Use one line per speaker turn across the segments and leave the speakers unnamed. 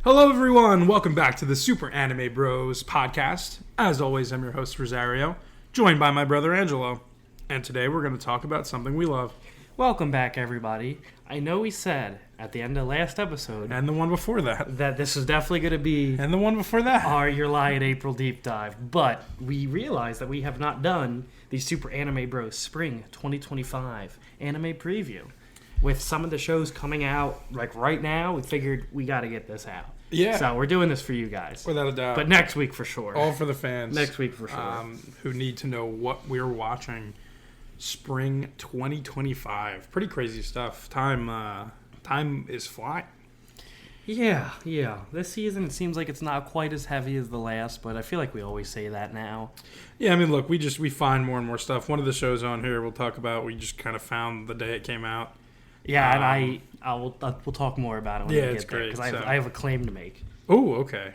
Hello everyone, welcome back to the Super Anime Bros podcast. As always, I'm your host Rosario, joined by my brother Angelo. And today we're going to talk about something we love.
Welcome back, everybody. I know we said at the end of last episode...
And the one before that.
...that this is definitely going to be...
And the one before that.
...our Your Lie in April deep dive. But we realized that we have not done the Super Anime Bros Spring 2025 anime preview. With some of the shows coming out, like right now, we figured we got to get this out.
Yeah.
So we're doing this for you guys.
Without a doubt.
But next week for sure.
All for the fans.
Next week for sure.
Who need to know what we're watching Spring 2025. Pretty crazy stuff. Time is flying.
Yeah. This season, it seems like it's not quite as heavy as the last, but I feel like we always say that now.
Yeah, I mean, look, we find more and more stuff. One of the shows on here we'll talk about, we just kind of found the day it came out.
Yeah, and we'll talk more about it when we get there, because I have a claim to make.
Oh, okay.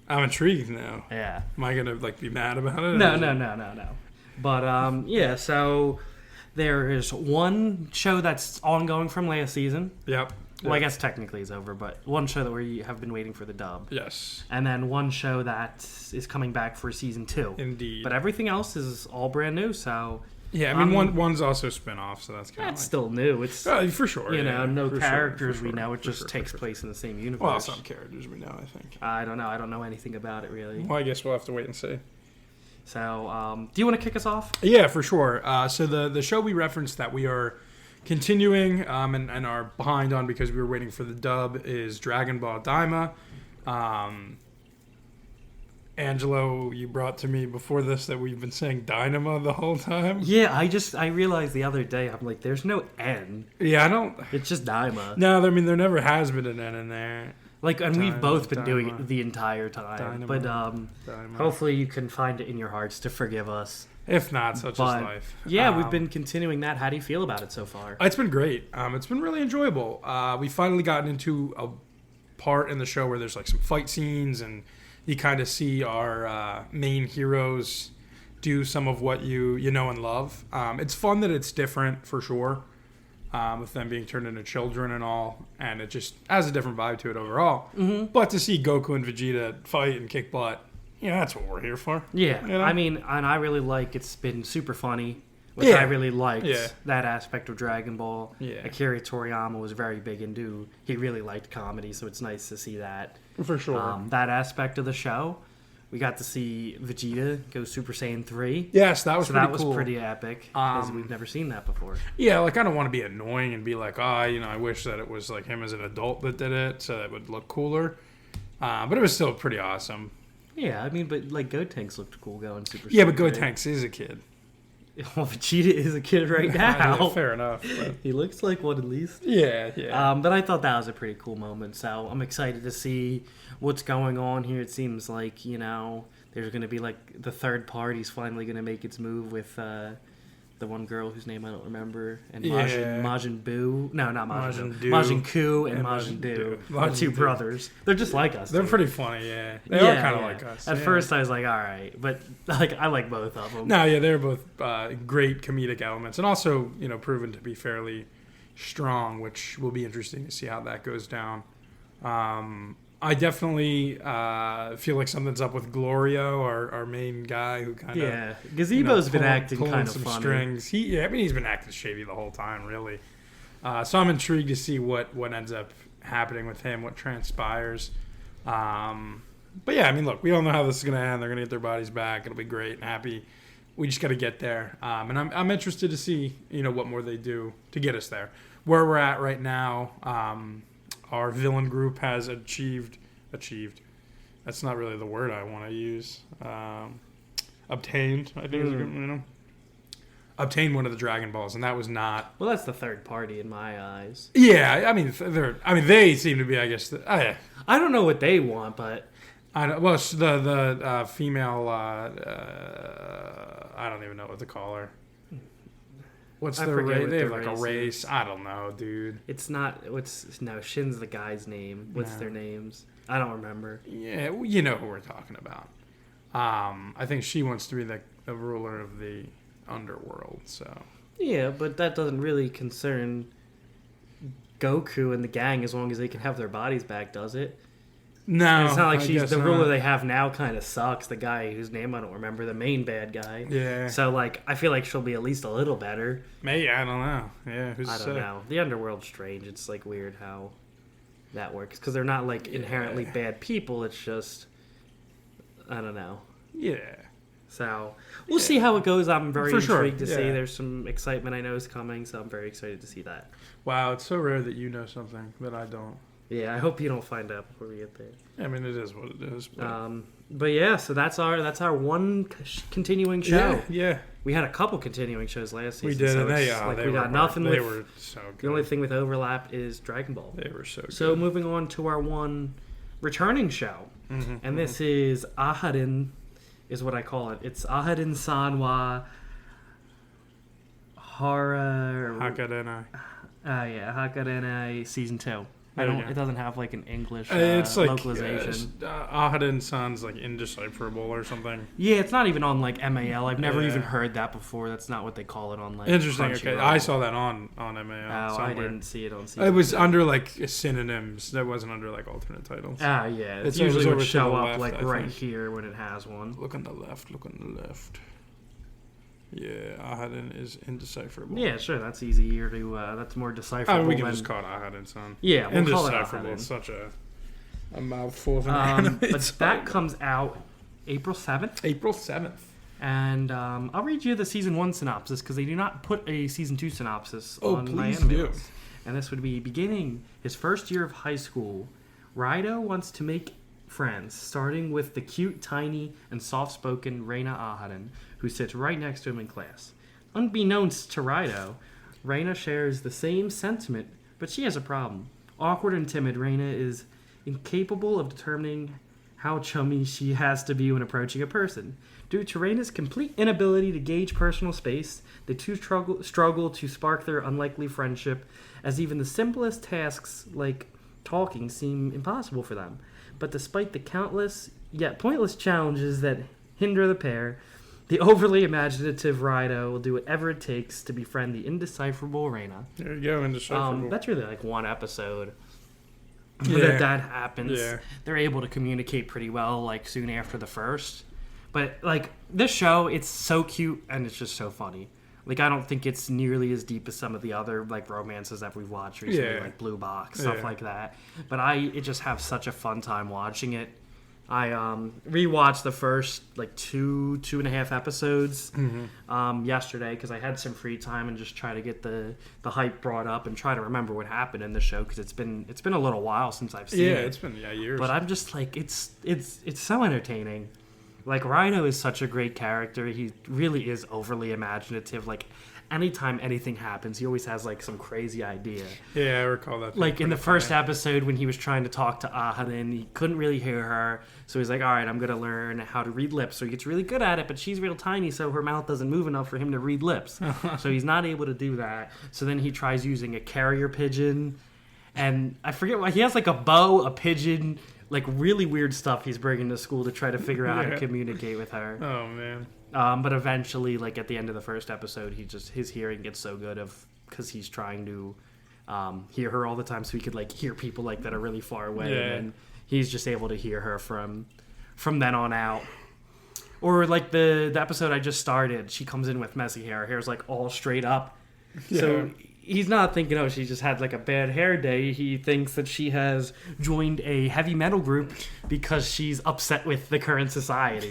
I'm intrigued now.
Yeah.
Am I gonna be mad about it?
No. But yeah, so there is one show that's ongoing from last season.
Yep.
Well, I guess technically it's over, but one show that we have been waiting for the dub.
Yes.
And then one show that is coming back for season 2.
Indeed.
But everything else is all brand new, so...
Yeah, I mean, one's also a spin-off, so that's kind of
still new. It's
for sure.
No characters we know. It just takes place in the same universe.
Well, some characters we know, I think.
I don't know. I don't know anything about it, really.
Well, I guess we'll have to wait and see.
So, do you want to kick us off?
Yeah, for sure. So the show we referenced that we are continuing and are behind on because we were waiting for the dub is Dragon Ball Daima. Angelo, you brought to me before this that we've been saying Dynamo the whole time.
Yeah, I realized the other day, I'm like, there's no N.
Yeah, I don't...
It's just Daima.
No, I mean, there never has been an N in there.
And we've both been doing it the entire time.
Dynamo.
But hopefully you can find it in your hearts to forgive us.
If not, such is life.
Yeah, we've been continuing that. How do you feel about it so far?
It's been great. It's been really enjoyable. We finally gotten into a part in the show where there's some fight scenes and you kind of see our main heroes do some of what you know and love. It's fun that it's different for sure, with them being turned into children and all, and it just has a different vibe to it overall. Mm-hmm. But to see Goku and Vegeta fight and kick butt, that's what we're here for.
Yeah,
you know?
I mean, and I really it's been super funny, which I really liked that aspect of Dragon Ball.
Yeah.
Akira Toriyama was very big into, he really liked comedy, so it's nice to see that.
For sure.
That aspect of the show. We got to see Vegeta go Super Saiyan 3.
Yes, that was pretty cool.
That was pretty epic, because we've never seen that before.
Yeah, I don't want to be annoying and be like, I wish that it was him as an adult that did it, so that would look cooler. But it was still pretty awesome.
Yeah, I mean, but Gotenks looked cool going Super Saiyan.
Yeah, but Gotenks is a kid.
Well, Vegeta is a kid right now.
Yeah, fair enough. But...
He looks like one at least.
Yeah.
But I thought that was a pretty cool moment, so I'm excited to see what's going on here. It seems like, there's going to be the third party's finally going to make its move with the one girl whose name I don't remember, and Majin Buu. No, not Majin Buu. Majin Ku and Majin Buu. The two brothers. They're just like us.
They're pretty funny, yeah. They are kind of like us.
At first I was like, all right. But I like both of them.
No, yeah, they're both great comedic elements. And also, proven to be fairly strong, which will be interesting to see how that goes down. I definitely feel like something's up with Glorio, our main guy, who kind of...
Yeah, Gazebo's been acting kind of
some
funny.
Strings. He's been acting shady the whole time, really. So I'm intrigued to see what ends up happening with him, what transpires. But yeah, I mean, look, we all know how this is going to end. They're going to get their bodies back. It'll be great and happy. We just got to get there. And I'm interested to see, what more they do to get us there. Where we're at right now... our villain group has achieved. That's not really the word I want to use. Obtained, I think is a good, obtained one of the Dragon Balls, and that was not.
Well, that's the third party in my eyes.
Yeah, I mean, they seem to be. I guess.
I don't know what they want, but
I don't. Well, the female. I don't even know what to call her. What's their race? They have a race. I don't know, dude.
It's not. Shin's the guy's name. What's their names? I don't remember.
Yeah, you know who we're talking about. I think she wants to be the ruler of the underworld. So.
Yeah, but that doesn't really concern Goku and the gang as long as they can have their bodies back, does it?
No,
And it's not like
I
she's
guess
the ruler
not.
they have now. Kind of sucks. The guy whose name I don't remember, the main bad guy.
Yeah.
So like, I feel like she'll be at least a little better.
Maybe, I don't know. Yeah, who's
I
to
don't
say?
know. The underworld's strange. It's like weird how that works because they're not like inherently bad people. It's just I don't know.
Yeah.
So we'll see how it goes. I'm very
For sure,
intrigued to see.
yeah.
There's some excitement I know is coming, so I'm very excited to see that.
Wow, it's so rare that you know something that I don't.
Yeah, I hope you don't find out before we get there.
I mean, it is what it is.
But yeah, so that's our one continuing show.
Yeah.
We had a couple continuing shows last season.
We did,
so
and they,
it's like
they
we
were,
got nothing
they
with.
were so good.
The only thing with overlap is Dragon Ball.
They were so good.
So moving on to our one returning show, and this is Aharin, is what I call it. It's Aharin Sanwa Hara.
Hakadena.
Hakarena season 2.
There you go.
It doesn't have like an English
It's like
localization.
Ahadin San's like indecipherable or something.
Yeah, it's not even on like MAL. I've never
Yeah.
even heard that before. That's not what they call it on like.
Interesting. Okay,
Crunchyroll.
I saw that on MAL.
Oh,
somewhere.
I didn't see it on. Season
It was
2.
under like synonyms. That wasn't under like alternate titles.
Ah, yeah.
It's
It usually
over
would
to
show
the
up
left,
like
I
right
think.
here when it has one.
Look on the left. Look on the left. Yeah, Ahadin is indecipherable.
Yeah, sure. That's easier to. That's more decipherable.
we can
than-
just call it Ahadin San.
Yeah, we'll call it
Indecipherable.
Ahadin.
It's such a mouthful of an anime.
But
It's
that
like-
comes out April 7th.
April 7th.
And I'll read you the season 1 synopsis because they do not put a season 2 synopsis on my
please
anime
do.
list. And this would be beginning his first year of high school. Raido wants to make friends, starting with the cute, tiny, and soft-spoken Reina Aharin, who sits right next to him in class. Unbeknownst to Raido, Reina shares the same sentiment, but she has a problem. Awkward and timid, Reina is incapable of determining how chummy she has to be when approaching a person. Due to Reina's complete inability to gauge personal space, the two struggle to spark their unlikely friendship, as even the simplest tasks like talking seem impossible for them. But despite the countless yet pointless challenges that hinder the pair, the overly imaginative Raido will do whatever it takes to befriend the indecipherable Reina.
There you go, indecipherable.
That's really like one episode.
Yeah.
That happens.
Yeah.
They're able to communicate pretty well, like soon after the first. But like this show, it's so cute and it's just so funny. Like I don't think it's nearly as deep as some of the other like romances that we've watched recently,
Yeah.
like Blue Box, stuff
Yeah.
like that. But it just have such a fun time watching it. I rewatched the first like two and a half episodes yesterday because I had some free time and just try to get the hype brought up and try to remember what happened in the show because it's been a little while since I've seen it.
It's been years.
But I'm just like it's so entertaining. Like Rhino is such a great character. He really is overly imaginative. Like anytime anything happens, he always has like some crazy idea.
Yeah, I recall that.
Like in the
Pretty
first
funny.
episode when he was trying to talk to Aharin, he couldn't really hear her. So he's like, all right, I'm going to learn how to read lips. So he gets really good at it, but she's real tiny, so her mouth doesn't move enough for him to read lips. So he's not able to do that. So then he tries using a carrier pigeon. And I forget why. He has like a bow, a pigeon, like really weird stuff he's bringing to school to try to figure out how to
Yeah.
communicate with her.
Oh man.
But eventually, like at the end of the first episode, his hearing gets so good because he's trying to hear her all the time, so he could like hear people like that are really far away,
Yeah.
and then he's just able to hear her from then on out. Or like the episode I just started, she comes in with messy hair. Her hair's like all straight up, so. He's not thinking, oh, she just had like a bad hair day. He thinks that she has joined a heavy metal group because she's upset with the current society.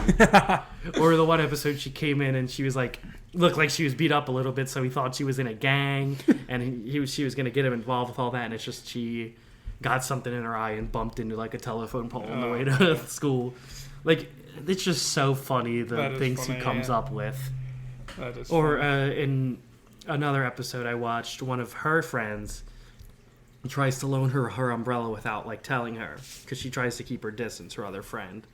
Or the one episode she came in and she was like, looked like she was beat up a little bit, so he thought she was in a gang and she was going to get him involved with all that. And it's just she got something in her eye and bumped into like a telephone pole on the way to school. Like, it's just so funny, the
That is
things
funny,
he comes
yeah.
up with.
That is
Or
funny.
in another episode I watched, one of her friends tries to loan her umbrella without like telling her because she tries to keep her distance, her other friend.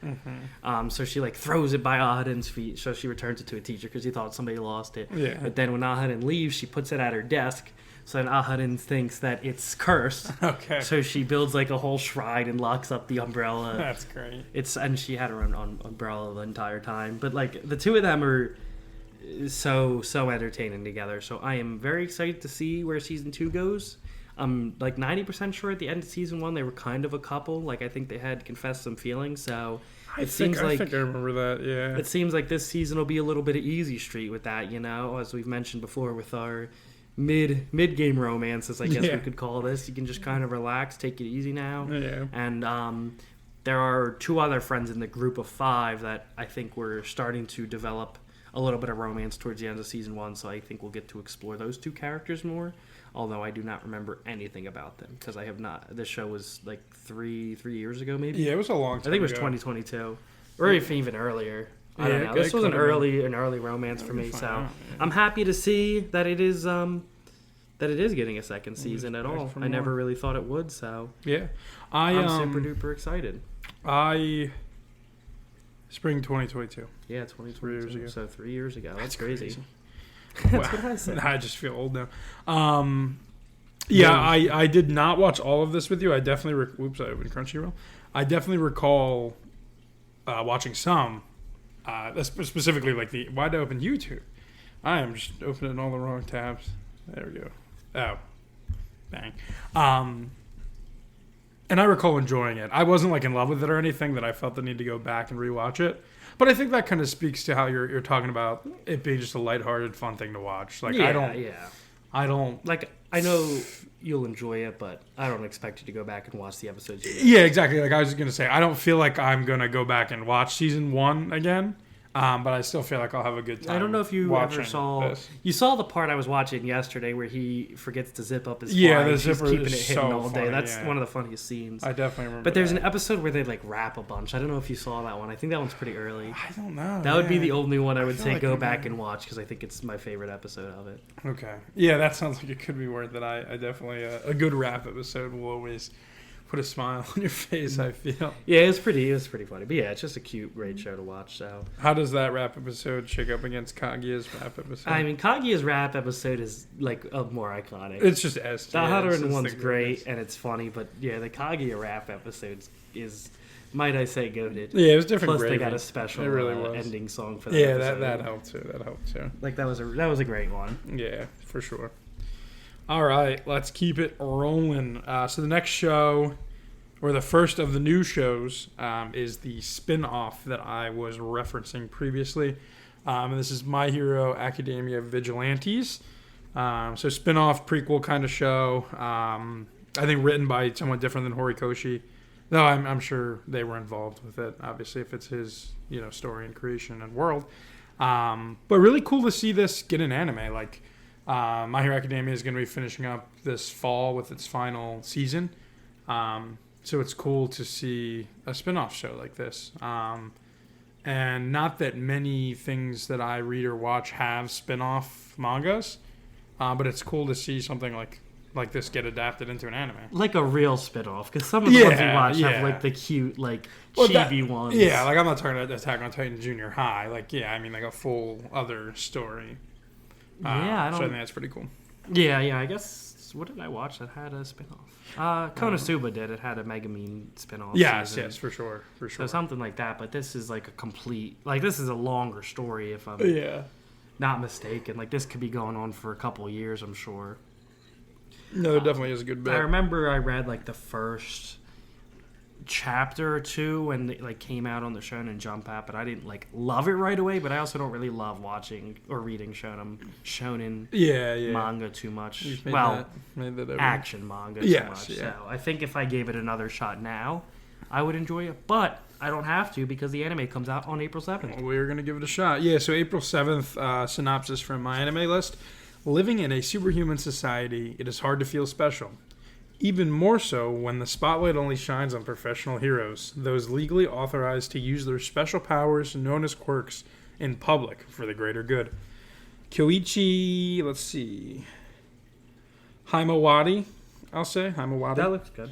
So she like throws it by Ahadin's feet, so she returns it to a teacher because he thought somebody lost it.
Yeah.
But then when Ahadin leaves, she puts it at her desk, so then Ahadin thinks that it's cursed.
Okay.
So she builds like a whole shrine and locks up the umbrella.
That's great.
And she had her own umbrella the entire time. But like the two of them are so entertaining together. So I am very excited to see where season 2 goes. I'm like 90% sure at the end of season 1 they were kind of a couple. Like I think they had confessed some feelings. So
I think I remember that. Yeah.
It seems like this season will be a little bit of easy street with that. As we've mentioned before with our mid game romances, I guess we could call this. You can just kind of relax, take it easy now.
Yeah.
And there are 2 other friends in the group of 5 that I think we're starting to develop a little bit of romance towards the end of season 1. So I think we'll get to explore those 2 characters more. Although I do not remember anything about them because I have not. This show was like 3 years ago, maybe.
Yeah, it was a long time.
I think it was 2022, or even earlier. I don't know. This was an early romance for me, so I'm happy to see that it is getting a second season at all. I never really thought it would, so
yeah,
I'm super duper excited.
Spring 2022.
Yeah, 2022. 3 years ago. So 3 years ago. That's crazy.
That's what I said. I just feel old now. I did not watch all of this with you. I definitely. Oops, I opened Crunchyroll. I definitely recall watching some. Specifically, like why'd I open YouTube? I am just opening all the wrong tabs. There we go. Oh, bang. And I recall enjoying it. I wasn't like in love with it or anything that I felt the need to go back and rewatch it. But I think that kind of speaks to how you're talking about it being just a lighthearted, fun thing to watch. Like I don't
like. I know you'll enjoy it, but I don't expect you to go back and watch the episodes.
Yeah, exactly. Like I was gonna say, I don't feel like I'm gonna go back and watch season 1 again. But I still feel like I'll have a good time.
I don't know if you ever saw
this.
You saw the part I was watching yesterday where he forgets to zip up his fly.
Yeah, the
and
zipper
keeping
is
it hidden
so
all day.
funny,
That's one of the funniest scenes.
I definitely remember.
But there's an episode where they like rap a bunch. I don't know if you saw that one. I think that one's pretty early.
I don't know.
That would be the only one I would say
like
go back and watch because I think it's my favorite episode of it.
Okay. Yeah, that sounds like it could be worth it. I definitely a good rap episode will always put a smile on your face, I feel.
Yeah, it was pretty funny. But yeah, it's just a cute, great show to watch. So
how does that rap episode shake up against Kaguya's rap episode?
I mean, Kaguya's rap episode is like more iconic.
It's just S.
The 101's great and it's funny, but yeah, the Kaguya rap episode is, might I say, goated.
Yeah, it was different.
Plus,
gravy.
They got a special ending song for that.
Yeah,
episode.
that helped too. That helped too.
Like that was a great one.
Yeah, for sure. All right, let's keep it rolling. So the next show, or the first of the new shows, is the spin-off that I was referencing previously. And this is My Hero Academia Vigilantes. So spin-off, prequel kind of show. I think written by someone different than Horikoshi. Though I'm sure they were involved with it, obviously, if it's his story and creation and world. But really cool to see this get an anime. Like, My Hero Academia is going to be finishing up this fall with its final season. So it's cool to see a spin-off show like this. And not that many things that I read or watch have spin-off mangas, but it's cool to see something like this get adapted into an anime.
Like a real spin-off, because some of the ones we watch have like the cute, like chibi ones.
Yeah, like I'm not talking about Attack on Titan Junior High. Like, yeah, I mean like a full other story. So I think that's pretty cool.
Yeah, I guess. What did I watch that had a spin-off? Konosuba did. It had a Megumin spin-off.
Yes, for sure.
So something like that. But this is like a complete, like this is a longer story if I'm not mistaken. Like this could be going on for a couple of years, I'm sure.
No, there definitely is a good bit.
I remember I read like the first chapter or two when it like came out on the Shonen Jump app, but I didn't like love it right away. But I also don't really love watching or reading shonen manga too much. Made that action manga too much. Yeah. So I think if I gave it another shot now, I would enjoy it. But I don't have to because the anime comes out on April 7th.
We're gonna give it a shot. Yeah. So April 7th. Synopsis from my anime list: living in a superhuman society, it is hard to feel special. Even more so when the spotlight only shines on professional heroes, those legally authorized to use their special powers known as quirks in public for the greater good. Kyoichi, let's see, Himawari, Himawari.
That looks good.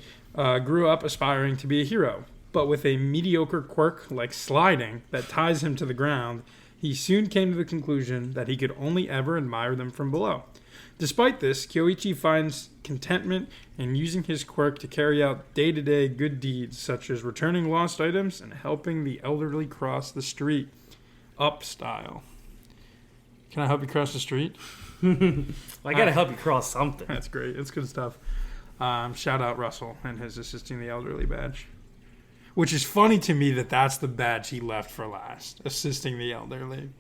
Grew up aspiring to be a hero, but with a mediocre quirk like sliding that ties him to the ground, he soon came to the conclusion that he could only ever admire them from below. Despite this, Kyoichi finds contentment in using his quirk to carry out day-to-day good deeds, such as returning lost items and helping the elderly cross the street. Up style. Can I help you cross the street?
I gotta help you cross something.
That's great. That's good stuff. Shout out Russell and his assisting the elderly badge. Which is funny to me that that's the badge he left for last, assisting the elderly.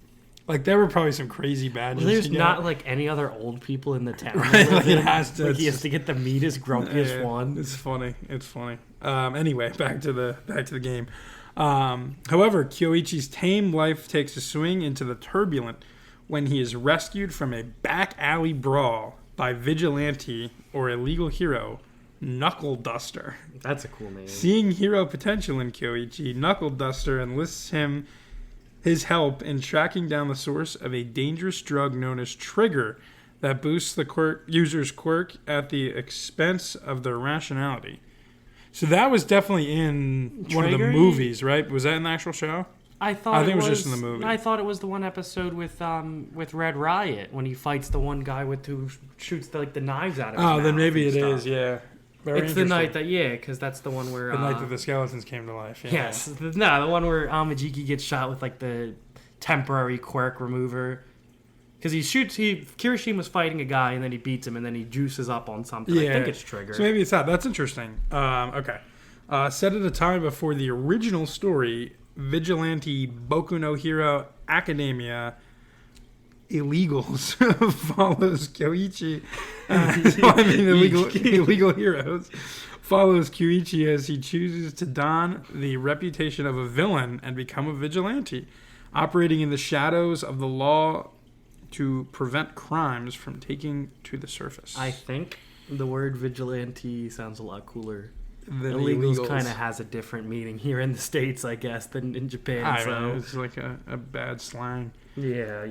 Like, there were probably some crazy badges.
Well, there's not, like, any other old people in the town.
Right? Like, it has to.
Like, he has to get the meanest, grumpiest one.
It's funny. It's funny. Anyway, back to the game. However, Kyoichi's tame life takes a swing into the turbulent when he is rescued from a back alley brawl by vigilante or illegal hero Knuckle Duster.
That's a cool name.
Seeing hero potential in Kyoichi, Knuckle Duster enlists his help in tracking down the source of a dangerous drug known as Trigger that boosts the user's quirk at the expense of their rationality. So that was definitely in one of the movies, right? Was that in the actual show?
I think it was just
in the movie.
I thought it was the one episode with Red Riot when he fights the one guy who shoots the knives out of his mouth.
Oh, then maybe it is, yeah.
It's the night that, because that's the one where...
The night that the skeletons came to life, yeah.
Yes. The one where Amajiki gets shot with, the temporary quirk remover. Because Kirishima's fighting a guy, and then he beats him, and then he juices up on something.
Yeah.
I think it's Trigger.
So maybe it's that. That's interesting. Okay. Set at a time before the original story, Vigilante Boku no Hero Academia Illegals follows Kyoichi. Illegal Heroes follows Kyoichi as he chooses to don the reputation of a villain and become a vigilante, operating in the shadows of the law to prevent crimes from taking to the surface.
I think the word vigilante sounds a lot cooler.
Illegals
kind of has a different meaning here in the States, I guess, than in Japan.
I don't know, it's like a bad slang.
Yeah.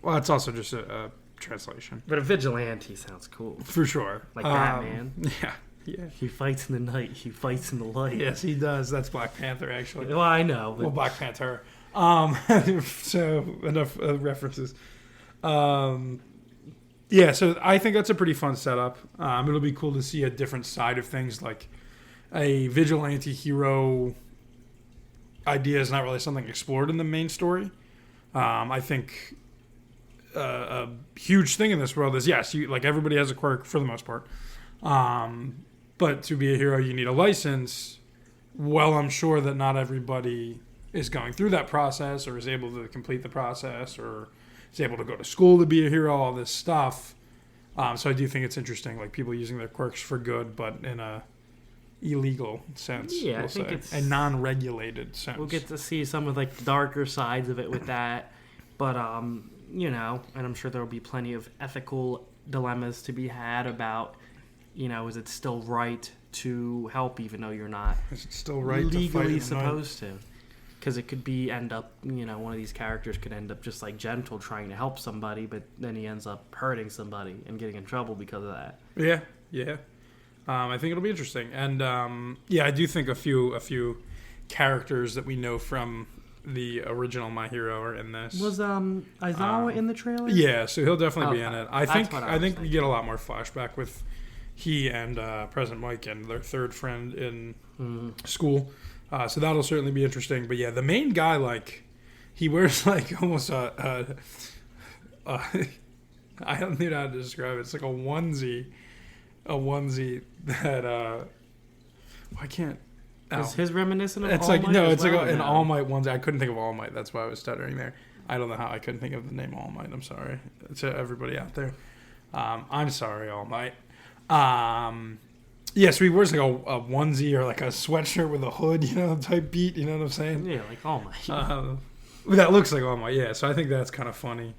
Well, it's also just a translation.
But a vigilante sounds cool.
For sure.
Like Batman.
Yeah.
He fights in the night. He fights in the light.
Yes, he does. That's Black Panther, actually.
Well, I know.
Well, Black Panther. So, enough references. Yeah, so I think that's a pretty fun setup. It'll be cool to see a different side of things, like a vigilante hero idea is not really something explored in the main story. I think a huge thing in this world is, yes, everybody has a quirk for the most part. But to be a hero, you need a license. Well, I'm sure that not everybody is going through that process or is able to complete the process or is able to go to school to be a hero, all this stuff. So I do think it's interesting, like people using their quirks for good, but in a illegal sense.
Yeah, I think it's
a non-regulated sense.
We'll get to see some of the darker sides of it with that, but and I'm sure there will be plenty of ethical dilemmas to be had about, is it still right to help even though you're not
is it still right
legally supposed to? Because it could one of these characters could end up just like Gentle trying to help somebody, but then he ends up hurting somebody and getting in trouble because of that.
Yeah. I think it'll be interesting, and I do think a few characters that we know from the original My Hero are in this.
Was Aizawa in the trailer?
Yeah, so he'll definitely be in it. I think
we
you get a lot more flashback with he and President Mike and their third friend in school. So that'll certainly be interesting. But yeah, the main guy, he wears almost I don't know how to describe it. It's like a onesie that I can't.
Is his reminiscent of
it's
All
like
Might?
No, it's like an All Might onesie. I couldn't think of All Might. That's why I was stuttering there. I don't know how I couldn't think of the name All Might. I'm sorry to everybody out there. I'm sorry, All Might. Yeah, so he wears a onesie or a sweatshirt with a hood, type beat. You know what I'm saying?
Yeah, like All Might.
That looks like All Might. Yeah, so I think that's kind of funny.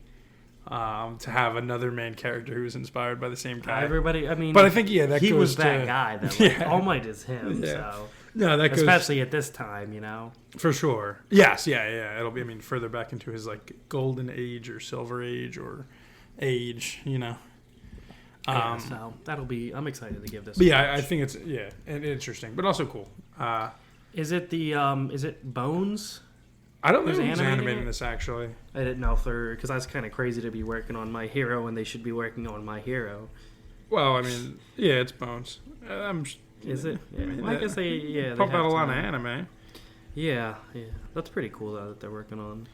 To have another main character who's inspired by the same guy.
Everybody,
but I think that
he
goes
was
to,
that guy. That All Might is him.
Yeah.
So
no, that goes
especially at this time,
for sure. Yes, yeah. It'll be. Further back into his golden age or silver age or age,
so that'll be. I'm excited to give this.
But I think it's and interesting, but also cool.
Is it is it Bones?
I don't know who's
animating
animating this actually.
I didn't know if they're because that's kind of crazy to be working on My Hero when they should be working on My Hero.
Well, it's Bones.
Is it? Yeah. I guess they
pump out a lot of anime.
Yeah. That's pretty cool though that they're working on.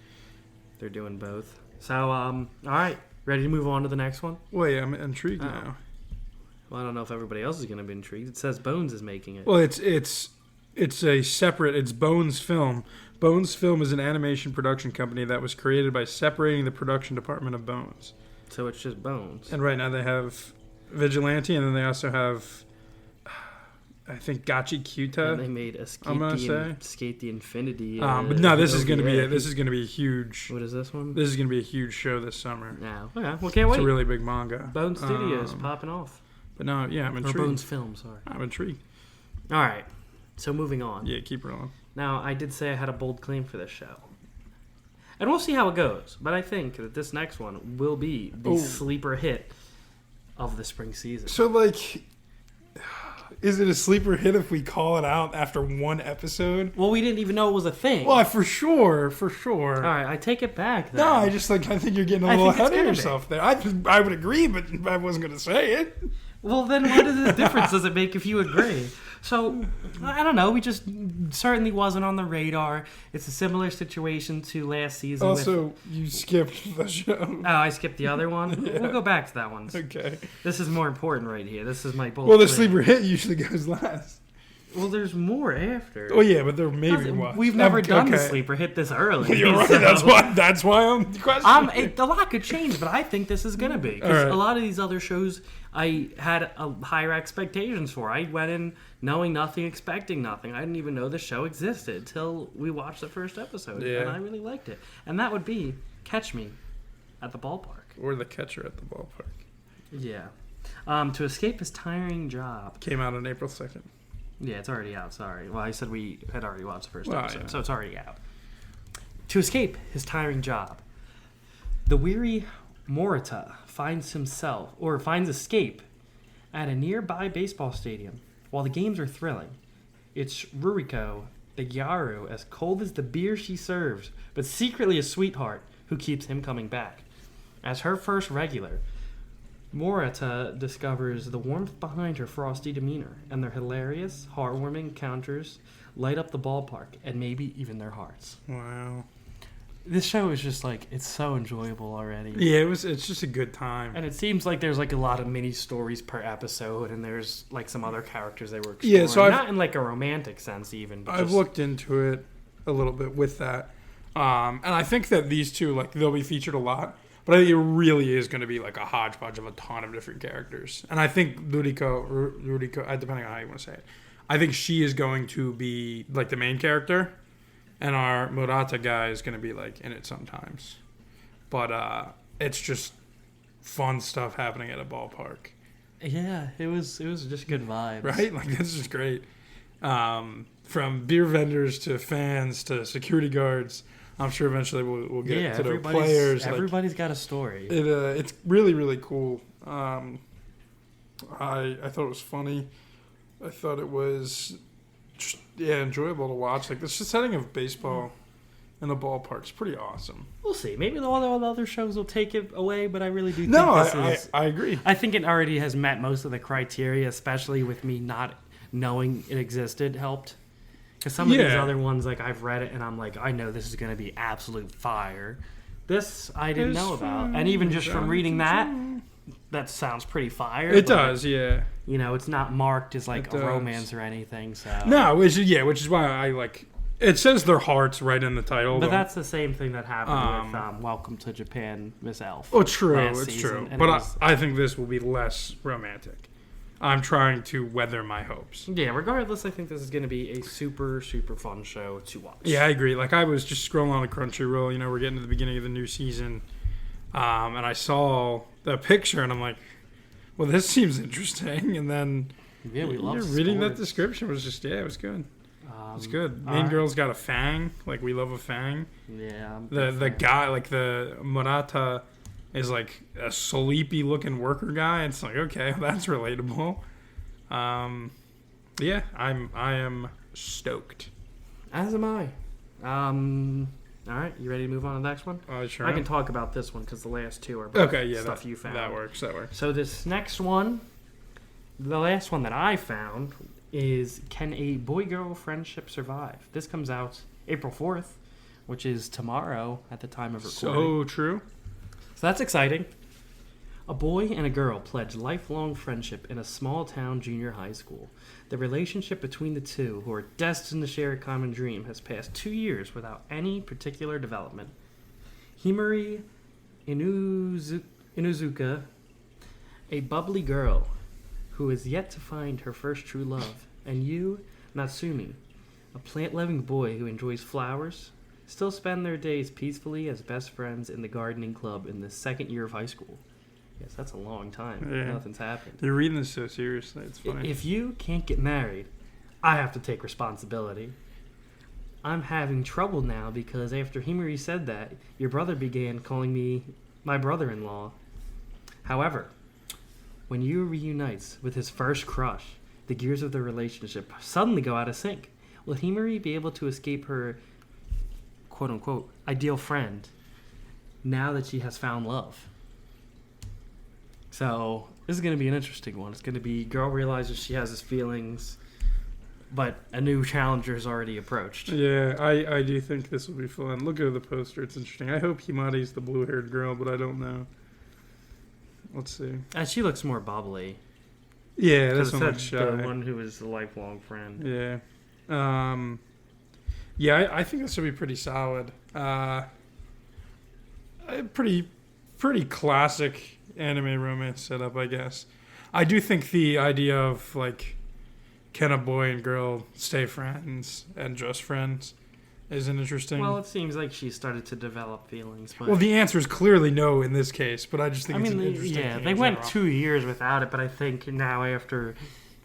They're doing both. So all right, ready to move on to the next one?
Wait, I'm intrigued now.
Well, I don't know if everybody else is going to be intrigued. It says Bones is making it.
Well, it's a separate. It's Bones Film. Bones Film is an animation production company that was created by separating the production department of Bones.
So it's just Bones.
And right now they have Vigilante, and then they also have, I think, Gachi Kyuta.
And they made Skate the Infinity.
But no, this is going to be a huge.
What is this one?
This is going to be a huge show this summer.
No. Okay. Well, can't wait.
It's a really big manga.
Bone Studios popping off.
But no, yeah, I'm intrigued.
Or Bones Film, sorry.
I'm intrigued.
All right. So moving on.
Yeah, keep rolling.
Now, I did say I had a bold claim for this show. And we'll see how it goes. But I think that this next one will be the sleeper hit of the spring season.
So, like, is it a sleeper hit if we call it out after one episode?
Well, we didn't even know it was a thing.
Well, for sure.
All right, I take it back then.
No, I think you're getting a little ahead of yourself there. I would agree, but I wasn't going to say it.
Well, then what is the difference does it make if you agree? So, I don't know. We just certainly wasn't on the radar. It's a similar situation to last season.
Also, you skipped the show.
Oh, I skipped the other one?
Yeah.
We'll go back to that one.
Okay.
This is more important right here. This is my bold
Well, the
claim.
sleeper hit usually goes last.
Well, there's more after.
Oh, yeah, but there may be one.
We've never done the sleeper hit this early.
Well, you're right.
So.
That's why I'm questioning.
A lot could change, but I think this is going to be. Because a lot of these other shows, I had higher expectations for. I went in knowing nothing, expecting nothing. I didn't even know the show existed till we watched the first episode.
Yeah.
And I really liked it. And that would be Catch Me at the Ballpark.
Or the catcher at the ballpark.
Yeah. To escape his tiring job.
Came out on April 2nd.
Yeah, it's already out, sorry. Well, I said we had already watched the first episode,
yeah.
so it's already out. To escape his tiring job, the weary Morita finds escape at a nearby baseball stadium. While the games are thrilling, it's Ruriko, the Gyaru, as cold as the beer she serves, but secretly a sweetheart, who keeps him coming back. As her first regular, Morita discovers the warmth behind her frosty demeanor, and their hilarious, heartwarming encounters light up the ballpark, and maybe even their hearts.
Wow.
This show is just it's so enjoyable already.
Yeah, it's just a good time.
And it seems like there's a lot of mini stories per episode, and there's some other characters they were exploring. Yeah, so not in a romantic sense even. But
I've looked into it a little bit with that. And I think that these two, they'll be featured a lot. But I think it really is going to be a hodgepodge of a ton of different characters. And I think Ruriko, depending on how you want to say it, I think she is going to be the main character. And our Murata guy is going to be in it sometimes. But it's just fun stuff happening at a ballpark.
Yeah, it was just good vibes.
Right? That's just great. From beer vendors to fans to security guards. I'm sure eventually we'll get to the players.
Everybody's got a story.
It's really, really cool. I thought it was funny. I thought it was just, enjoyable to watch. The setting of baseball in the ballpark is pretty awesome.
We'll see. Maybe all the other shows will take it away, but I really do think
I agree.
I think it already has met most of the criteria, especially with me not knowing it existed helped. Because some of these other ones, I've read it, and I'm I know this is going to be absolute fire. This, I didn't know about. And even just from reading that sounds pretty fire.
It does, yeah.
It's not marked as, a romance or anything, so...
No, which is why I, it says their hearts right in the title.
But that's the same thing that happened with Welcome to Japan, Miss Elf.
Oh, true, it's true. But I think this will be less romantic. I'm trying to weather my hopes.
Yeah, regardless, I think this is going to be a super, super fun show to watch.
Yeah, I agree. I was just scrolling on the Crunchyroll. We're getting to the beginning of the new season. And I saw the picture, and I'm like, well, this seems interesting. And then
we love
reading that description was just, it was good. It's good. Main girl's got a fang. We love a fang.
Yeah.
The guy, the Murata... is a sleepy looking worker guy. It's okay, that's relatable. Yeah, I am stoked.
As am I. All right, you ready to move on to the next one?
Sure.
I can talk about this one because the last two are stuff you found.
That works.
So this next one, the last one that I found is Can a Boy-Girl Friendship Survive? This comes out April 4th, which is tomorrow at the time of recording.
So true.
So that's exciting. A boy and a girl pledge lifelong friendship in a small-town junior high school. The relationship between the two, who are destined to share a common dream, has passed 2 years without any particular development. Himari Inuzuka, a bubbly girl who is yet to find her first true love, and you, Natsumi, a plant-loving boy who enjoys flowers, still spend their days peacefully as best friends in the gardening club in the second year of high school. Yes, that's a long time.
Yeah.
Nothing's happened.
They're reading this so seriously. It's funny.
If you can't get married, I have to take responsibility. I'm having trouble now because after Himari said that, your brother began calling me my brother-in-law. However, when Yu reunites with his first crush, the gears of the relationship suddenly go out of sync. Will Himari be able to escape her quote-unquote ideal friend now that she has found love? So this is going to be an interesting one. It's going to be girl realizes she has his feelings, but a new challenger has already approached.
Yeah, I do think this will be fun. Look at the poster. It's interesting. I hope Himari's the blue-haired girl, but I don't know. Let's see.
She looks more bubbly.
Yeah, this
Because
one
that's
looks shy.
the one who is the lifelong friend.
Yeah. Yeah, I think this will be pretty solid. Pretty classic anime romance setup, I guess. I do think the idea of, like, can a boy and girl stay friends and just friends is an interesting...
Well, it seems like she started to develop feelings. But
Well, the answer is clearly no in this case, but I just think it's an interesting
yeah,
thing
they
in
went
general.
2 years without it, but I think now after,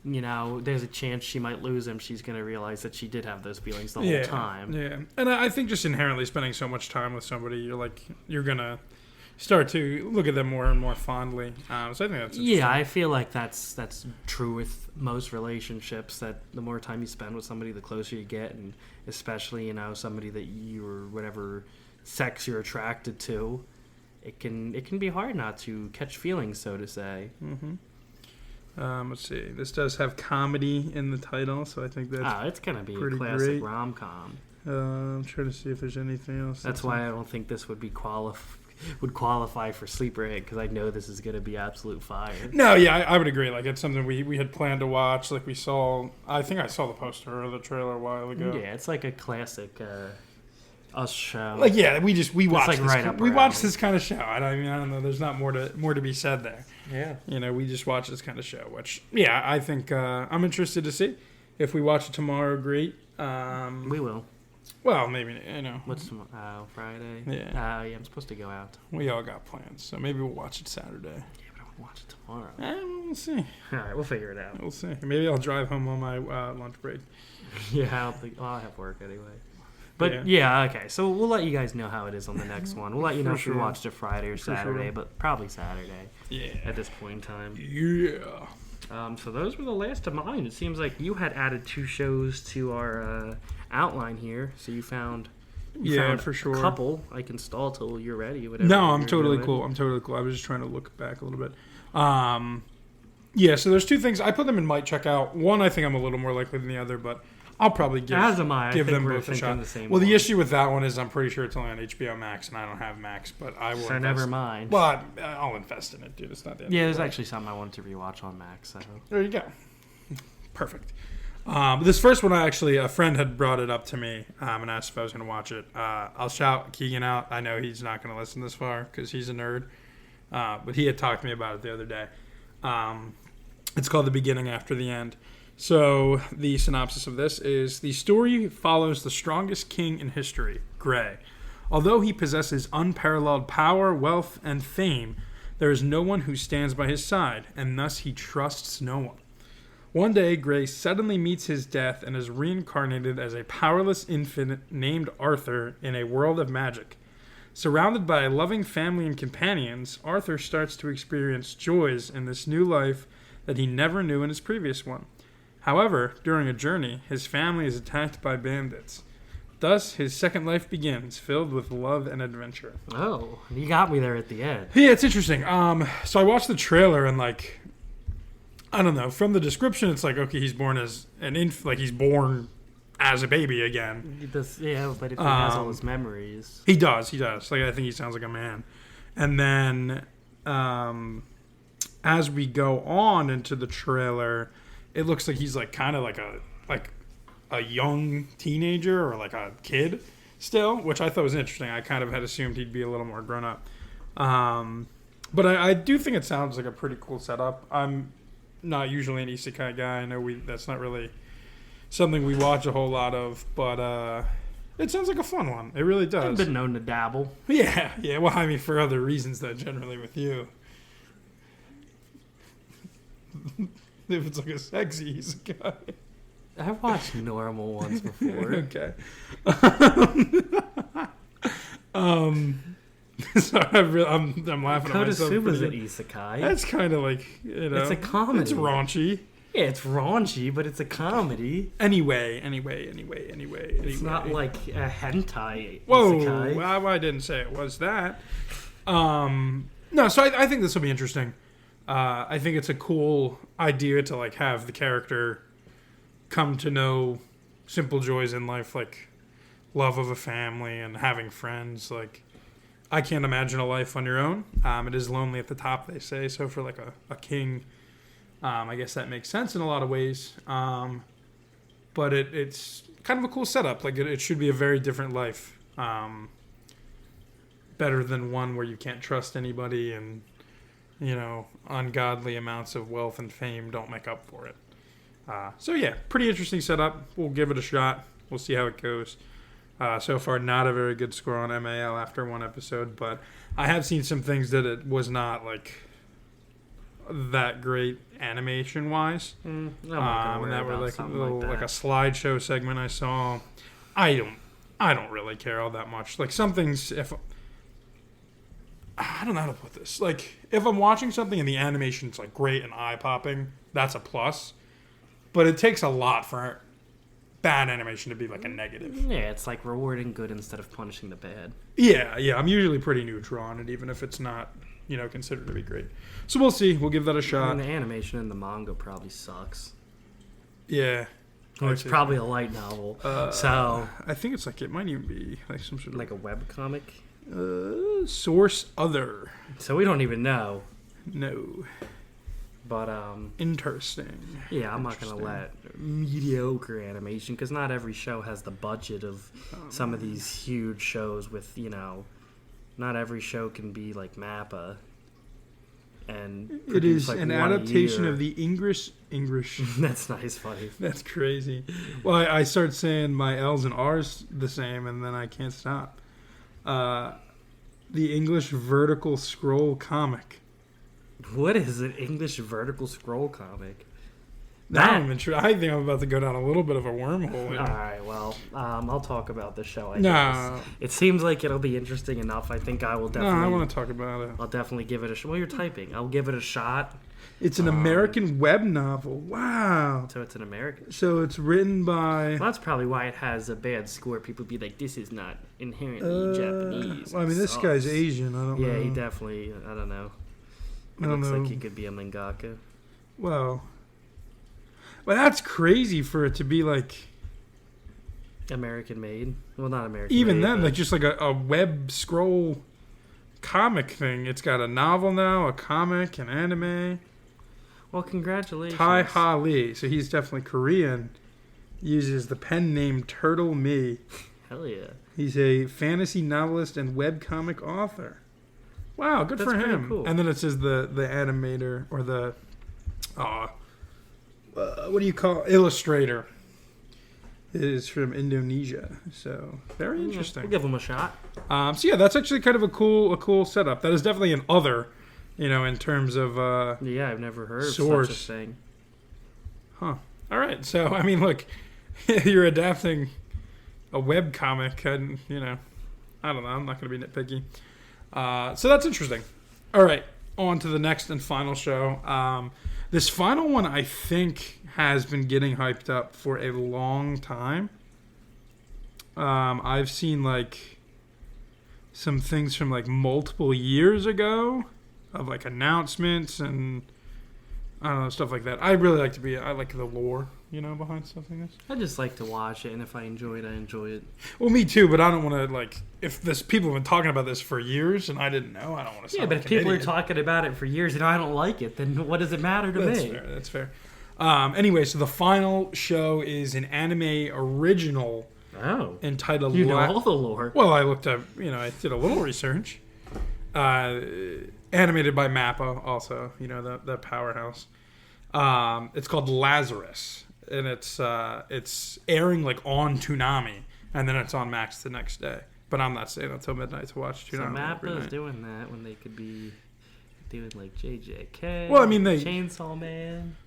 there's a chance she might lose him, she's going to realize that she did have those feelings the whole time.
Yeah, and I think just inherently spending so much time with somebody, you're gonna start to look at them more and more fondly. So I think that's
Yeah, I feel like that's true with most relationships, that the more time you spend with somebody, the closer you get, and especially, somebody that you're whatever sex you're attracted to, it can be hard not to catch feelings, so to say.
Mm-hmm. Let's see. This does have comedy in the title, so I think that's
It's going to be a
pretty
classic
great.
rom-com.
I'm trying to see if there's anything else.
That's why I don't think this would qualify for sleeper hit, because I know this is going to be absolute fire.
No, yeah, I would agree. Like, it's something we had planned to watch. Like, I think I saw the poster or the trailer a while ago.
Yeah, it's like a classic Us show.
Like, yeah, we watched
like
this.
right up
We
our
watched
alley.
this kind of show. I don't know. There's not more to be said there.
Yeah.
We just watched this kind of show, which, yeah, I think I'm interested to see. If we watch it tomorrow, great.
We will.
Well, maybe,
What's tomorrow? Friday?
Yeah.
Yeah, I'm supposed to go out.
We all got plans, so maybe we'll watch it Saturday.
Yeah, but I want to watch it tomorrow.
We'll see.
All right, we'll figure it out.
We'll see. Maybe I'll drive home on my lunch break.
Yeah, I don't think I'll have work anyway. But yeah, okay. So we'll let you guys know how it is on the next one. We'll let you know if we watched it Friday or Saturday, but probably Saturday.
Yeah.
At this point in time.
Yeah.
So those were the last of mine. It seems like you had added 2 shows to our outline here. So you found
for sure.
A couple. I can stall till you're ready. Whatever.
No, I'm
you're
totally
doing.
cool. I was just trying to look back a little bit. Yeah, so there's 2 things. I put them in might check out. One, I think I'm a little more likely than the other, but I'll probably give them both a shot. The issue with that one is I'm pretty sure it's only on HBO Max, and I don't have Max, but I will.
So never mind.
Well, I'll invest in it, dude. It's not the end.
Yeah, there's actually something I wanted to rewatch on Max. So.
There you go. Perfect. This first one, a friend had brought it up to me and asked if I was going to watch it. I'll shout Keegan out. I know he's not going to listen this far because he's a nerd, but he had talked to me about it the other day. It's called The Beginning After the End. So the synopsis of this is: the story follows the strongest king in history, Gray. Although he possesses unparalleled power, wealth, and fame, there is no one who stands by his side, and thus he trusts no one. One day, Gray suddenly meets his death and is reincarnated as a powerless infant named Arthur in a world of magic. Surrounded by a loving family and companions, Arthur starts to experience joys in this new life that he never knew in his previous one. However, during a journey, his family is attacked by bandits. Thus, his second life begins, filled with love and adventure.
Oh, you got me there at the end.
Yeah, it's interesting. So I watched the trailer and, I don't know. From the description, it's like, okay, he's born as he's born as a baby again.
He does, yeah, but if he has all his memories.
He does. I think he sounds like a man. And then as we go on into the trailer, it looks like he's like kind of like a young teenager or like a kid still, which I thought was interesting. I kind of had assumed he'd be a little more grown up. But I do think it sounds like a pretty cool setup. I'm not usually an isekai guy. I know that's not really something we watch a whole lot of, but it sounds like a fun one. It really does.
I've been known to dabble.
Yeah. Well, I mean, for other reasons though, generally with you. If it's like a sexy isekai.
I've watched normal ones before.
Okay. Sorry, I'm laughing at myself.
Konosuba's an isekai.
That's kind of like,
It's a comedy.
It's raunchy.
Yeah, it's raunchy, but it's a comedy.
Anyway.
It's not like a hentai
Whoa,
isekai.
well, I didn't say it was that. No, so I think this will be interesting. I think it's a cool idea to like have the character come to know simple joys in life, like love of a family and having friends. Like, I can't imagine a life on your own. It is lonely at the top, they say. So for like a king, I guess that makes sense in a lot of ways. But it's kind of a cool setup. Like it should be a very different life. Better than one where you can't trust anybody and, ungodly amounts of wealth and fame don't make up for it. So yeah, pretty interesting setup. We'll give it a shot. We'll see how it goes. So far, not a very good score on MAL after one episode, but I have seen some things that it was not like that great animation-wise.
I'm not
And that were like
like
a slideshow segment I saw. I don't really care all that much. Like some things, I don't know how to put this. Like if I'm watching something and the animation's like great and eye-popping, that's a plus. But it takes a lot for bad animation to be like a negative.
Yeah, it's like rewarding good instead of punishing the bad.
Yeah. I'm usually pretty neutral on it, even if it's not, considered to be great. So we'll see. We'll give that a shot.
I mean, the animation in the manga probably sucks.
Yeah.
Or it's probably a light novel. So
I think it's like, it might even be like some sort of
like a web comic.
Source other.
So we don't even know.
No.
But
interesting.
Yeah, I'm not gonna let mediocre animation, because not every show has the budget of some of these huge shows with, not every show can be like Mappa. And
it is
like
an adaptation
year.
of the English.
That's nice, funny.
That's crazy. Well, I start saying my L's and R's the same, and then I can't stop. The English vertical scroll comic.
What is an English vertical scroll comic?
Now I'm intrigued. I think I'm about to go down a little bit of a wormhole here.
All right, well, I'll talk about the show. I
No.
guess. It seems like it'll be interesting enough. I think I will definitely.
No, I want to talk about it.
I'll definitely give it a shot. Well, you're typing. I'll give it a shot.
It's an American web novel. Wow.
So it's an American.
So it's written by.
Well, that's probably why it has a bad score. People be like, "This is not inherently Japanese."
Well, I mean, this guy's Asian. I don't know.
Yeah, he definitely. I don't know. It looks like he could be a mangaka.
Well, that's crazy for it to be like
American made. Well, not American.
Even
made,
then,
but
like just like a web scroll comic thing. It's got a novel now, a comic, an anime.
Well, congratulations.
Tai Ha Lee. So he's definitely Korean. Uses the pen name Turtle Me.
Hell yeah.
He's a fantasy novelist and webcomic author. Wow, good
That's
for
pretty
him.
cool.
And then it says the animator or the what do you call illustrator is from Indonesia. So very interesting.
We'll give him a shot.
So yeah, that's actually kind of a cool setup. That is definitely an other, in terms of
Yeah, I've never heard
source.
of such a thing.
Huh. All right. So I mean, look, you're adapting a web comic, and I don't know. I'm not going to be nitpicky. So that's interesting. All right, on to the next and final show. This final one, I think, has been getting hyped up for a long time. I've seen like some things from like multiple years ago of like announcements and I don't know, stuff like that. I really like I like the lore, behind stuff like this.
I just like to watch it, and if I enjoy it, I enjoy it.
Well, me too, but I don't want to, if people have been talking about this for years and I didn't know, I don't want to sound
Yeah, but
like
if
an
people
idiot.
are talking about it for years and I don't like it, then what does it matter to me?
That's fair. Anyway, so the final show is an anime original entitled...
You know all the lore.
Well, I looked up, I did a little research. Animated by Mappa, also, the powerhouse. It's called Lazarus, and it's airing on Toonami, and then it's on Max the next day. But I'm not staying until midnight to watch Toonami.
So Mappa's doing that when they could be doing JJK.
Well, I mean,
Chainsaw Man.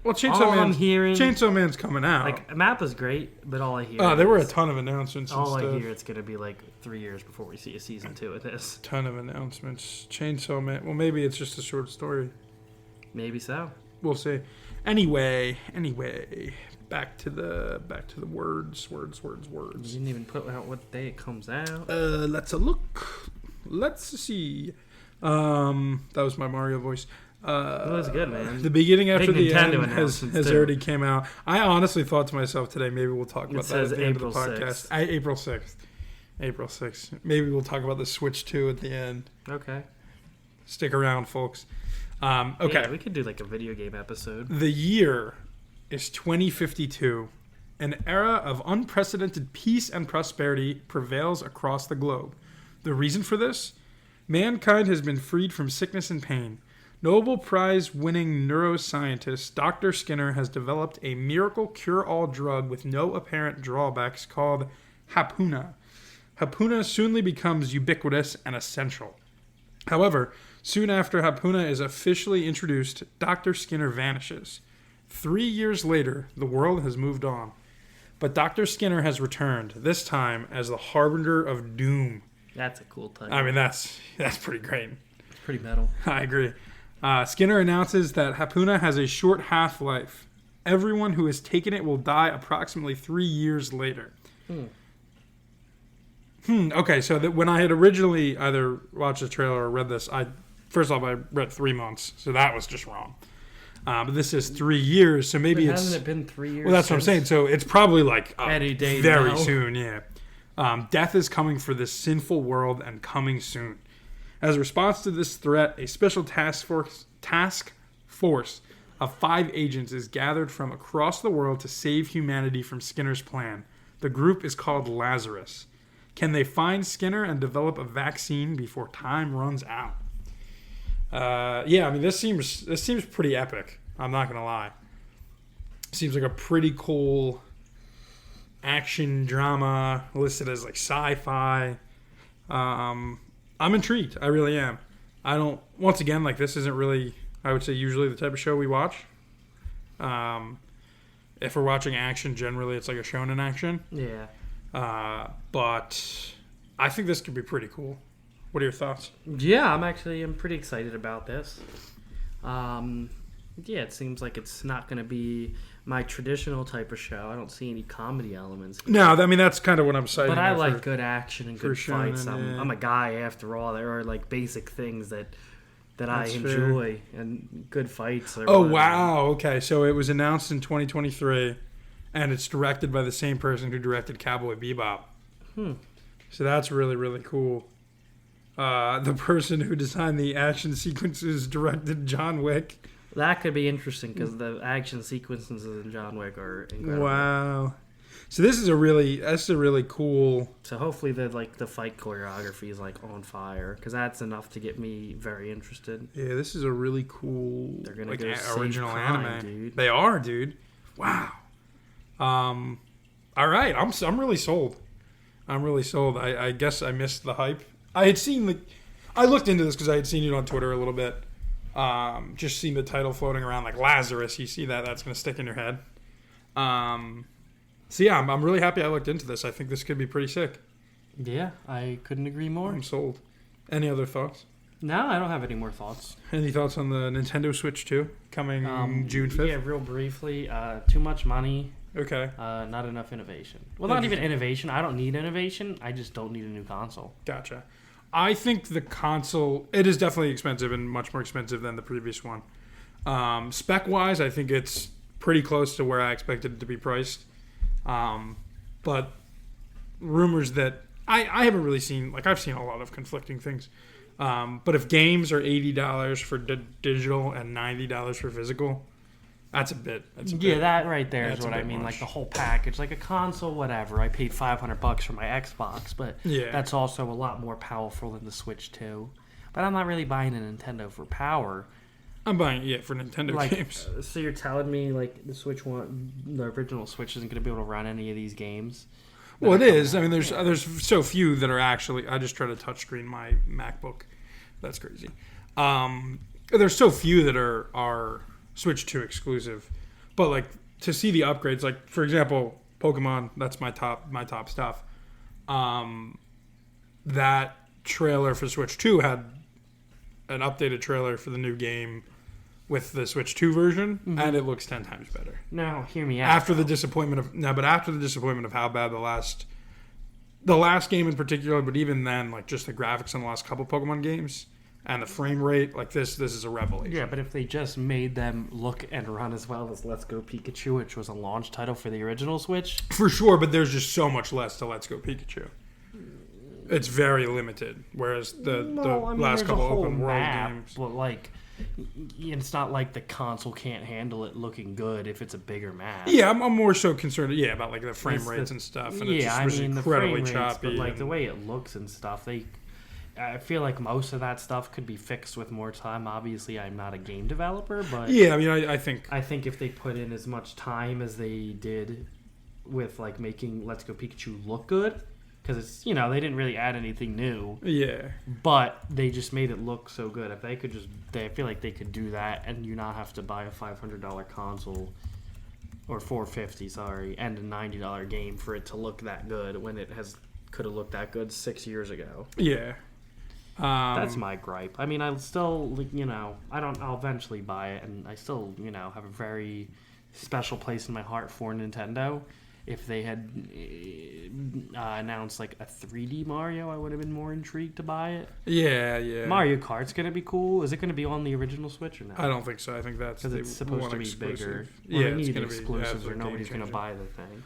Well,
Chainsaw
Man's coming out.
Mappa's great, but all I hear.
There were a ton of announcements.
All I hear it's gonna be 3 years before we see a season 2 of this.
Ton of announcements. Chainsaw Man. Well, maybe it's just a short story.
Maybe so.
We'll see. Anyway, back to the words.
You didn't even put out what day it comes out.
Let's look. Let's see. That was my Mario voice.
That was good, man.
The beginning after
Big
the
Nintendo
end has already came out. I honestly thought to myself today, maybe we'll talk about that at the end of the podcast. April 6th. April 6th. Maybe we'll talk about the Switch 2 at the end.
Okay.
Stick around, folks. Okay.
Yeah, we could do a video game episode.
The year is 2052. An era of unprecedented peace and prosperity prevails across the globe. The reason for this? Mankind has been freed from sickness and pain. Nobel Prize-winning neuroscientist Dr. Skinner has developed a miracle cure-all drug with no apparent drawbacks called Hapuna. Hapuna soonly becomes ubiquitous and essential. However, soon after Hapuna is officially introduced, Dr. Skinner vanishes. 3 years later, the world has moved on. But Dr. Skinner has returned, this time as the harbinger of doom.
That's a cool title.
I mean, that's pretty great.
It's pretty metal.
I agree. Skinner announces that Hapuna has a short half-life. Everyone who has taken it will die approximately 3 years later. Okay, so when I had originally either watched the trailer or read this, first off, I read 3 months, so that was just wrong. But this is 3 years, so maybe
hasn't it been 3 years?
Well, that's what I'm saying. So it's probably
any day
very
now.
soon, yeah. Death is coming for this sinful world and coming soon. As a response to this threat, a special task force of 5 agents is gathered from across the world to save humanity from Skinner's plan. The group is called Lazarus. Can they find Skinner and develop a vaccine before time runs out? Yeah, I mean, this seems pretty epic. I'm not gonna lie. Seems like a pretty cool action drama listed as sci-fi. I'm intrigued. I really am. Once again, this isn't really, I would say, usually the type of show we watch. If we're watching action, generally it's a shonen action.
Yeah.
But I think this could be pretty cool. What are your thoughts?
Yeah, I'm pretty excited about this. Yeah, it seems like it's not going to be my traditional type of show. I don't see any comedy elements.
No, I mean, that's kind of what I'm citing.
But I like good action and good fights.
Shonen,
I'm a guy, after all. There are basic things that I enjoy, and good fights.
Wow. Okay, so it was announced in 2023, and it's directed by the same person who directed Cowboy Bebop. So that's really, really cool. The person who designed the action sequences directed John Wick.
That could be interesting because the action sequences in John Wick are incredible.
Wow. So this is a really cool.
So hopefully the fight choreography is on fire, because that's enough to get me very interested.
Yeah, this is a really cool.
They're gonna go
original
crime,
anime.
dude.
They are, dude. Wow. All right, I'm really sold. I'm really sold. I guess I missed the hype. I had seen I looked into this because I had seen it on Twitter a little bit. Just seen the title floating around Lazarus. You see that's going to stick in your head. So yeah, I'm really happy I looked into this. I think this could be pretty sick.
Yeah, I couldn't agree more.
I'm sold. Any other thoughts?
No, I don't have any more thoughts.
Any thoughts on the Nintendo Switch 2 coming June 5th?
Yeah, real briefly. Too much money.
Okay.
Not enough innovation. Well, not even innovation. I don't need innovation. I just don't need a new console.
Gotcha. I think the console, it is definitely expensive and much more expensive than the previous one. Spec wise, I think it's pretty close to where I expected it to be priced. But rumors that I haven't really seen, like I've seen a lot of conflicting things. But if games are $80 for digital and $90 for physical, that's a bit.
Yeah, that right there is
that's
what
a
I
bit
mean.
much.
Like the whole package, like a console, whatever. I paid $500 for my Xbox, but
Yeah.
that's also a lot more powerful than the Switch 2. But I'm not really buying a Nintendo for power.
I'm buying it for Nintendo
Like,
games.
so you're telling me like the Switch one, the original Switch isn't going to be able to run any of these games?
Well, it is. I mean, there's so few that are actually. I just try to touchscreen my MacBook. That's crazy. There's so few that are Switch 2 exclusive, but like to see the upgrades, like for example, Pokemon. That's my top stuff. That trailer for Switch 2 had an updated trailer for the new game with the Switch 2 version, and it looks 10 times better.
Now, hear me out.
After the disappointment of how bad the last game in particular, but even then, like just the graphics on the last couple Pokemon games and the frame rate, like this is a revelation.
Yeah, but if they just made them look and run as well as Let's Go Pikachu, which was a launch title for the original Switch.
For sure, but there's just so much less to Let's Go Pikachu. It's very limited, whereas the last couple open world games.
But like, it's not like the console can't handle it looking good if it's a bigger map.
Yeah, I'm more so concerned, about like the frame
It's
rates and stuff, and
yeah,
it's just incredibly
the frame rates,
choppy.
but like the way it looks and stuff, I feel like most of that stuff could be fixed with more time. Obviously, I'm not a game developer, but
yeah, I mean, I think
if they put in as much time as they did with like making Let's Go Pikachu look good, because it's they didn't really add anything new,
yeah,
but they just made it look so good. If they could I feel like they could do that, and you not have to buy a $500 console or $450, sorry, and a $90 game for it to look that good when it could have looked that good 6 years ago.
yeah.
That's my gripe. I mean, I'll still, I'll eventually buy it, and I still, have a very special place in my heart for Nintendo. If they had announced like a 3D Mario, I would have been more intrigued to buy it.
Yeah.
Mario Kart's gonna be cool. Is it gonna be on the original Switch or not?
I don't think so. I think that's
because it's supposed to be bigger.
Yeah,
Well, they
it's
need
gonna be
exclusives, or nobody's gonna buy the thing.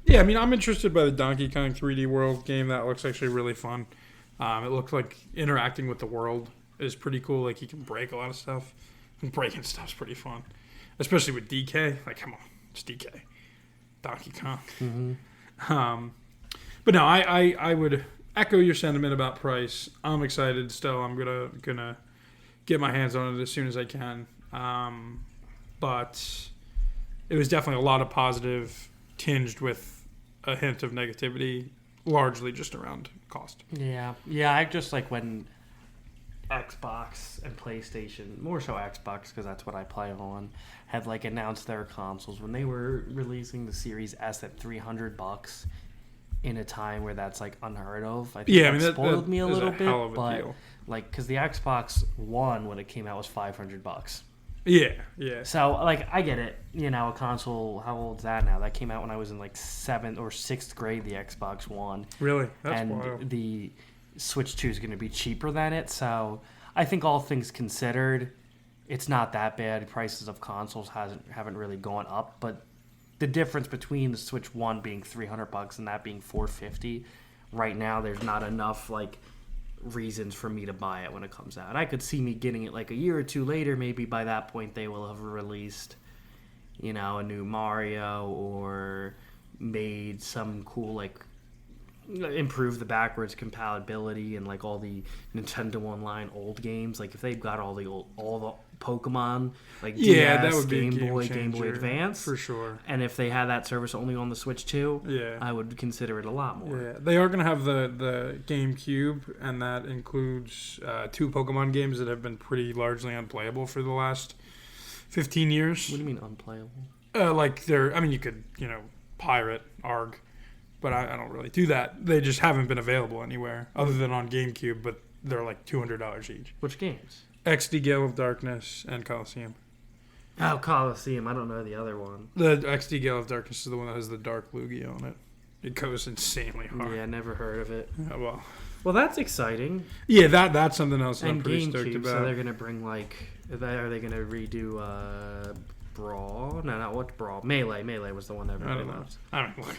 Yeah, I mean, I'm interested by the Donkey Kong 3D World game. That looks actually really fun. It looks like interacting with the world is pretty cool. Like you can break a lot of stuff. And breaking stuff's pretty fun, especially with DK. Like, come on, it's DK. Donkey Kong.
Mm-hmm.
But no, I would echo your sentiment about price. I'm excited still. I'm gonna get my hands on it as soon as I can. But it was definitely a lot of positive tinged with a hint of negativity, largely just around cost.
Yeah. I just like when Xbox and PlayStation, more so Xbox because that's what I play on, had like announced their consoles when they were releasing the Series S at $300 in a time where that's like unheard of. I think that spoiled me a little bit, but
deal.
like because the Xbox One when it came out was $500.
Yeah.
So like I get it, a console. How old's that now? That came out when I was in like 7th or 6th grade. The Xbox One,
Really, that's
and
wild.
the Switch 2 is going to be cheaper than it. So I think all things considered, it's not that bad. Prices of consoles haven't really gone up, but the difference between the Switch 1 being $300 and that being $450 right now, there's not enough like reasons for me to buy it when it comes out. I could see me getting it like a year or two later. Maybe by that point they will have released a new Mario or made some cool like improve the backwards compatibility and like all the Nintendo Online old games. Like if they've got all the Pokemon, like DS,
that would be
Game
a
Boy,
game
Game Boy
changer,
Advance,
for sure.
and if they had that service only on the Switch 2,
Yeah.
I would consider it a lot more.
Yeah, they are going to have the GameCube, and that includes 2 Pokemon games that have been pretty largely unplayable for the last 15 years.
What do you mean unplayable?
You could, pirate ARG, but I don't really do that. They just haven't been available anywhere other than on GameCube, but they're like $200 each.
Which games?
XD Gale of Darkness and Coliseum.
Oh, Coliseum. I don't know the other one.
The XD Gale of Darkness is the one that has the Dark Lugia on it. It goes insanely hard.
Yeah, never heard of it.
Well,
Well, that's exciting.
yeah, that's something else that I'm
And
pretty stoked
GameCube,
about.
so they're gonna bring like Are they going to redo Brawl? No, not what Brawl. Melee. Melee was the one that everybody loves.
I mean, look,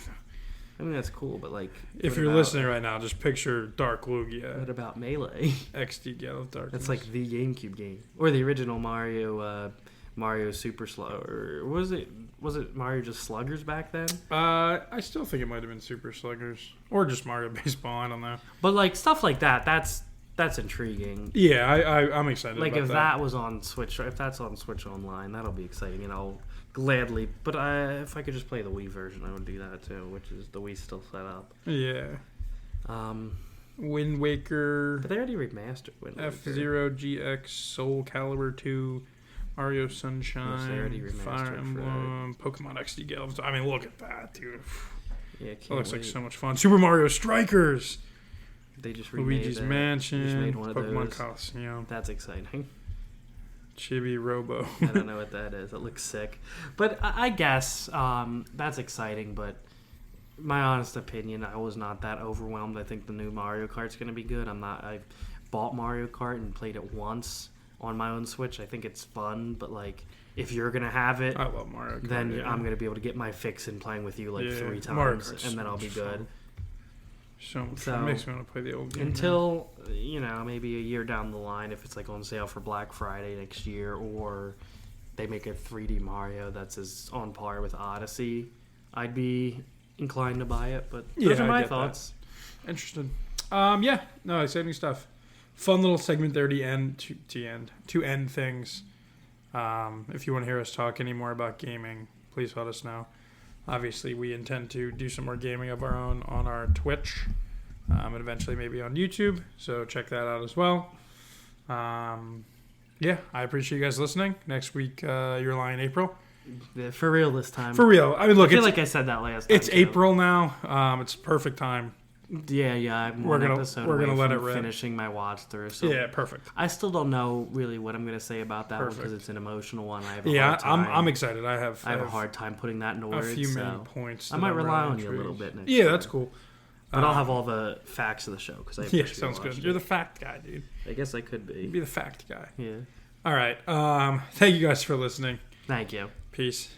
I mean, that's cool, but like...
if you're listening right now, just picture Dark Lugia.
What about Melee?
XD Gale of Darkness.
That's like the GameCube game. Or the original Mario Super Slug. Or was it Mario just Sluggers back then?
I still think it might have been Super Sluggers. Or just Mario Baseball, I don't know.
But like stuff like that, that's intriguing.
Yeah, I'm excited
like
about
if
that.
that was on Switch, if that's on Switch Online, that'll be exciting, and I'll gladly. But if I could just play the Wii version, I would do that too, which is the Wii still set up.
Yeah. Wind Waker.
But they already remastered Wind Waker.
F-Zero GX, Soul Calibur 2, Mario Sunshine,
they already remastered
Fire Emblem, Pokemon XD Gale. I mean, look at that, dude.
Yeah,
That looks like so much fun. Super Mario Strikers.
They just remade
Luigi's
it.
Mansion,
Just made one of
Pokemon
those.
Coliseum,
That's exciting.
Chibi Robo.
I don't know what that is. It looks sick. But I guess that's exciting, but my honest opinion, I was not that overwhelmed. I think the new Mario Kart's going to be good. I bought Mario Kart and played it once on my own Switch. I think it's fun, but like if you're going to have it,
I love Mario Kart.
then
yeah.
I'm going to be able to get my fix in playing with you like 3
Mario
times,
Kart's
and then
so
I'll be
much
good.
fun. So much
So,
fun. It makes me want to play the old game.
Until, maybe a year down the line, if it's like on sale for Black Friday next year, or they make a 3D Mario that's as on par with Odyssey, I'd be inclined to buy it. But those are my thoughts.
Interesting. Yeah, no, exciting stuff. Fun little segment there to end things. If you want to hear us talk any more about gaming, please let us know. Obviously, we intend to do some more gaming of our own on our Twitch, and eventually maybe on YouTube. So check that out as well. Yeah, I appreciate you guys listening. Next week, you're lying April.
For real this time.
For real. I mean, look,
I feel like I said that last time.
It's April now. It's perfect time.
Yeah. I'm
We're
one
gonna let it rip.
finishing my watch through. So
Yeah, perfect.
I still don't know really what I'm going to say about that one because it's an emotional one. I have a
Yeah,
hard time.
I'm excited. I have
a hard time putting that into
a
words.
few
so
main points.
I might
that I'm
rely
really
on you a little
intrigued.
bit next
Yeah,
time.
that's cool.
But I'll have all the facts of the show because I
Yeah, sounds good. You're the fact guy, dude.
I guess I could be.
Be the fact guy.
Yeah.
All right. Thank you guys for listening.
Thank you.
Peace.